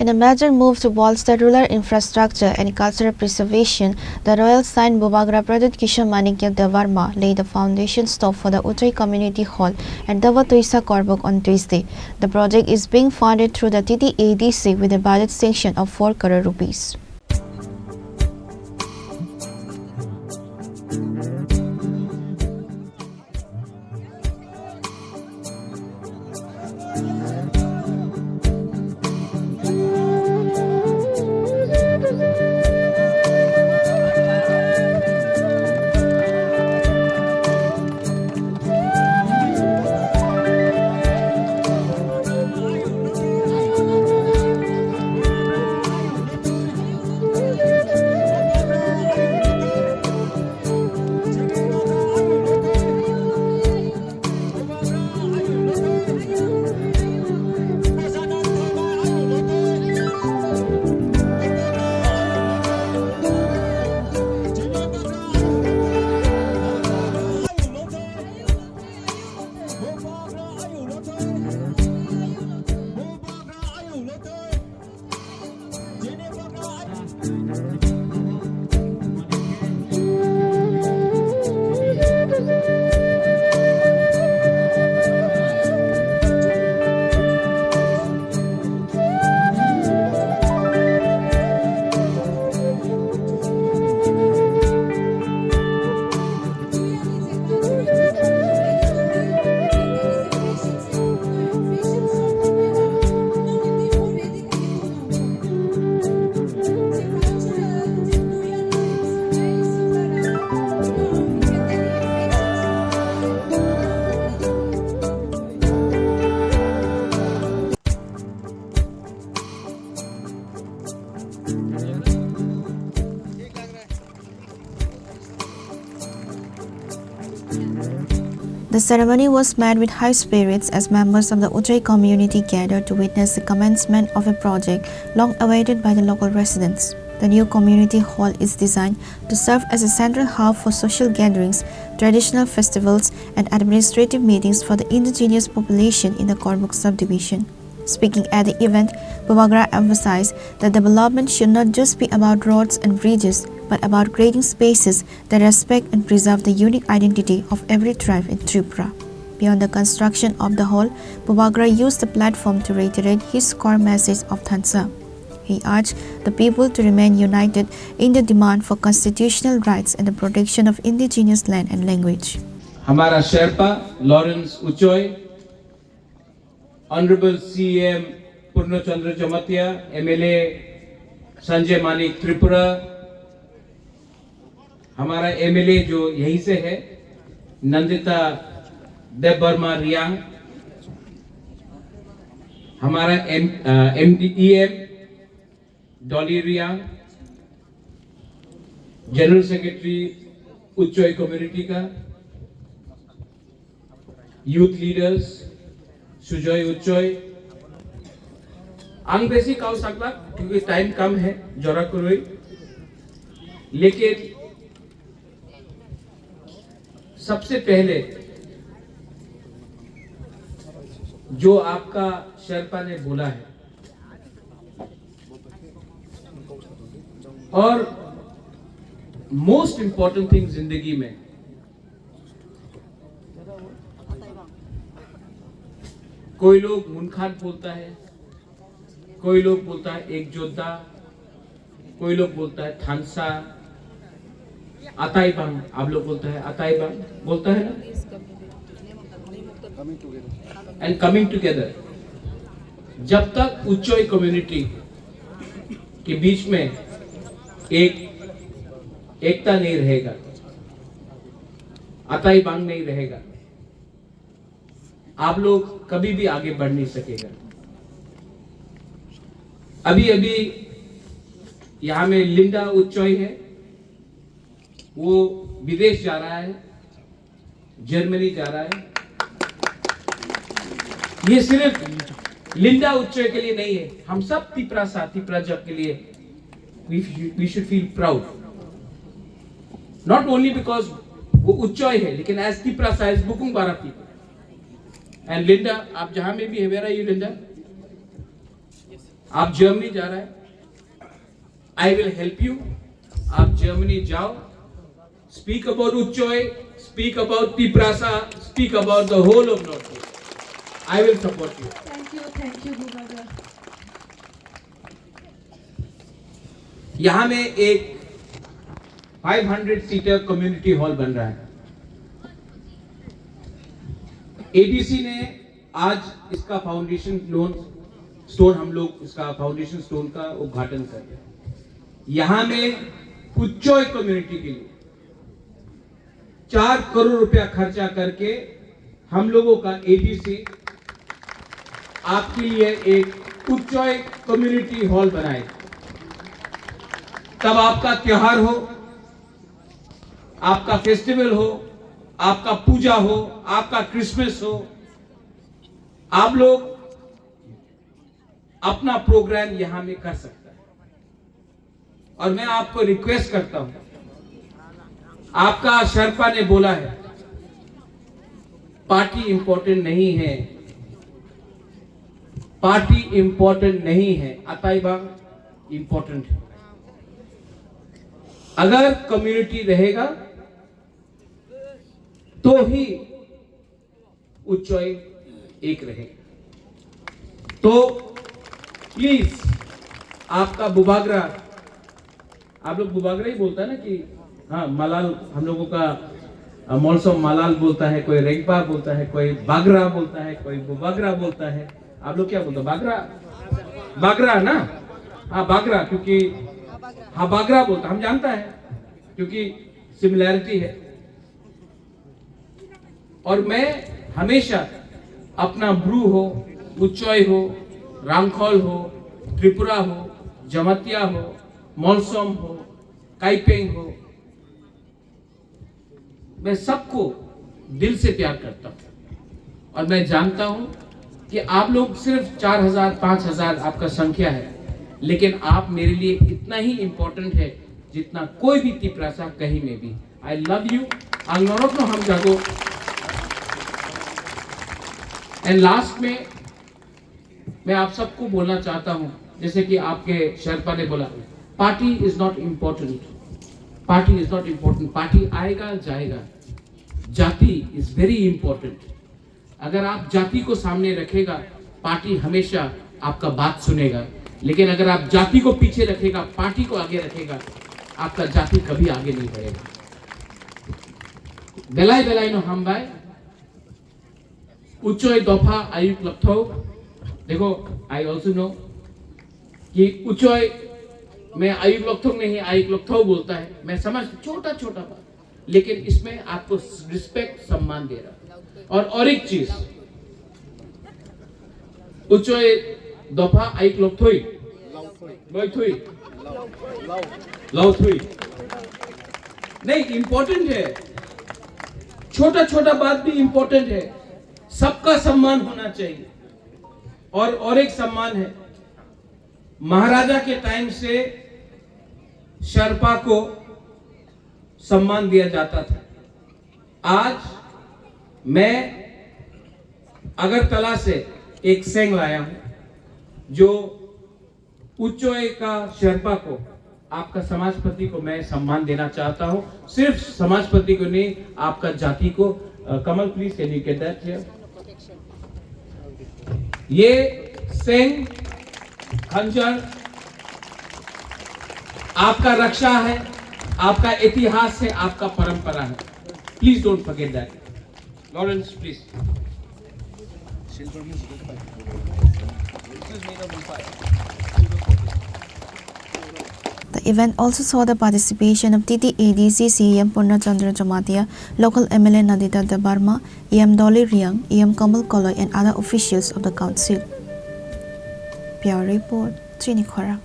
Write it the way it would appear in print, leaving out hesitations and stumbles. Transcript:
In a major move to bolster rural infrastructure and cultural preservation, the Royal Saint Bobagra Pradit Kishore Manikya Devarma laid the foundation stone for the Utrai Community Hall at Davatuisa Korbuk on Tuesday. The project is being funded through the TTADC with a budget sanction of 4 crore rupees. The ceremony was met with high spirits as members of the Utrai community gathered to witness the commencement of a project long awaited by the local residents. The new community hall is designed to serve as a central hub for social gatherings, traditional festivals, and administrative meetings for the indigenous population in the Korbuk subdivision. Speaking at the event, Bobagra emphasized that development should not just be about roads and bridges, but about creating spaces that respect and preserve the unique identity of every tribe in Tripura. Beyond the construction of the hall, Bobagra used the platform to reiterate his core message of Thansa. He urged the people to remain united in the demand for constitutional rights and the protection of indigenous land and language. हमारा Sherpa Lawrence Uchoi, Honorable CM Purnachandra Jamatia, MLA Sanjay Manik Tripura, हमारा MLA जो यहीं से है नंदिता देबबर्मा रियांग, हमारा MDEM Dolly Reang, general secretary Uchoi community का, youth leaders Sujay Uchoi, आंग बेसी काउ सकला क्योंकि टाइम कम है जोरा करोई, लेकिन सबसे पहले जो आपका शेरपा ने बोला है और मोस्ट इंपॉर्टेंट थिंग जिंदगी में कोई लोग मुनखान बोलता है, कोई लोग बोलता है एक योद्धा, कोई लोग बोलता है थानसा, अताईबांग, आप लोग बोलता है अताईबांग, बोलता है ना, एंड कमिंग टुगेदर। जब तक उच्चोय कम्युनिटी के बीच में एकता नहीं रहेगा, अताईबांग नहीं रहेगा, आप लोग कभी भी आगे बढ़ नहीं सकेगा। अभी अभी यहां में लिंडा उच्चोय है, वो विदेश जा रहा है, जर्मनी जा रहा है। ये सिर्फ लिंडा उच्चोय के लिए नहीं है, हम सब तिपरा साथी प्रजा के लिए we should feel proud. Not only because वो उच्चोय है, लेकिन as तिपरा साइज बुकुंग बारा people. And Linda, आप जहां में भी है, where are you Linda? आप जर्मनी जा रहे हैं, आई विल हेल्प यू। आप जर्मनी जाओ, speak about Uchoi, speak about Tiprasa, speak about the whole of north east. I will support you. Thank you बुबागा। यहां में एक 500 सीटर कम्युनिटी हॉल बन रहा है। एडीसी ने आज इसका फाउंडेशन स्टोन हम लोग इसका फाउंडेशन स्टोन का उद्घाटन कर रहे हैं। यहां में उच्चोय कम्युनिटी के लिए 4 करोड़ रुपया खर्चा करके हम लोगों का एडीसी आपके लिए एक उच्चोय कम्युनिटी हॉल बनाएगा। तब आपका त्योहार हो, आपका फेस्टिवल हो, आपका पूजा हो, आपका क्रिसमस हो, आप लोग अपना प्रोग्राम यहां में कर सकते हैं। और मैं आपको रिक्वेस्ट करता हूं, आपका शर्पा ने बोला है पार्टी इंपॉर्टेंट नहीं है, पार्टी इंपॉर्टेंट नहीं है, अताईबाग इंपॉर्टेंट है। अगर कम्युनिटी रहेगा तो ही उच्चोय एक रहेगा। तो प्लीज आपका बुबागरा, आप लोग बुबागरा ही बोलता है ना कि हाँ मलाल, हम लोगों का मौसम मलाल बोलता है, कोई रेगबा बोलता है, कोई बागरा बोलता है, कोई बुबागरा बोलता है। आप लोग क्या बोलते हैं? बागरा, बागरा ना? हाँ बागरा, क्योंकि हाँ बागरा बोलता हम जानता है क्योंकि सिमिलैरिटी है। और मैं हमेशा अपना ब्रू हो, उच्चोय हो, रांगखोल हो, त्रिपुरा हो, जमतिया हो, मोलसोम हो, काइपेंग हो, मैं सबको दिल से प्यार करता हूं। और मैं जानता हूं कि आप लोग सिर्फ 4000 5000 आपका संख्या है, लेकिन आप मेरे लिए इतना ही इंपॉर्टेंट है जितना कोई भी तिप्रासा कहीं में भी। I love you. अंगनौरत हम जागो। एंड लास्ट में मैं आप सबको बोलना चाहता हूं, जैसे कि आपके शर्पा ने बोला, party is not important, party is not important. Party आएगा जाएगा, जाति इज वेरी इंपॉर्टेंट। अगर आप जाति को सामने रखेगा, पार्टी हमेशा आपका बात सुनेगा। लेकिन अगर आप जाति को पीछे रखेगा, पार्टी को आगे रखेगा, आपका जाति कभी आगे नहीं बढ़ेगा। बेलाई बेलाई नो हम भाई उच्चोय दफा आयुक्त लपथो। देखो आई ऑल्सो नो कि उच्चोय में आयुक्त लपथो नहीं, आयुक्त लपथो बोलता है। मैं समझ छोटा छोटा बात, लेकिन इसमें आपको रिस्पेक्ट सम्मान दे रहा। और एक चीज, उच्चोय दफा आयुक्त लपथोई लोथुई लोथुई नहीं, इंपॉर्टेंट है। छोटा छोटा बात भी इंपॉर्टेंट है। सबका सम्मान होना चाहिए। और एक सम्मान है, महाराजा के टाइम से शर्पा को सम्मान दिया जाता था। आज मैं अगरतला से एक सेंग लाया हूं जो उच्चोय का शर्पा को, आपका समाजपति को मैं सम्मान देना चाहता हूं। सिर्फ समाजपति को नहीं, आपका जाति को। Kamal please can you get that here. ये सेंग खंजर आपका रक्षा है, आपका इतिहास है, आपका परंपरा है। Please don't forget that. Lawrence please. The event also saw the participation of TTADC CEM Purnachandra Jamatia, local MLA Nadita Debarma, EM Dolly Riang, EM Kamal Koloy and other officials of the council. PR report, Trini Khora.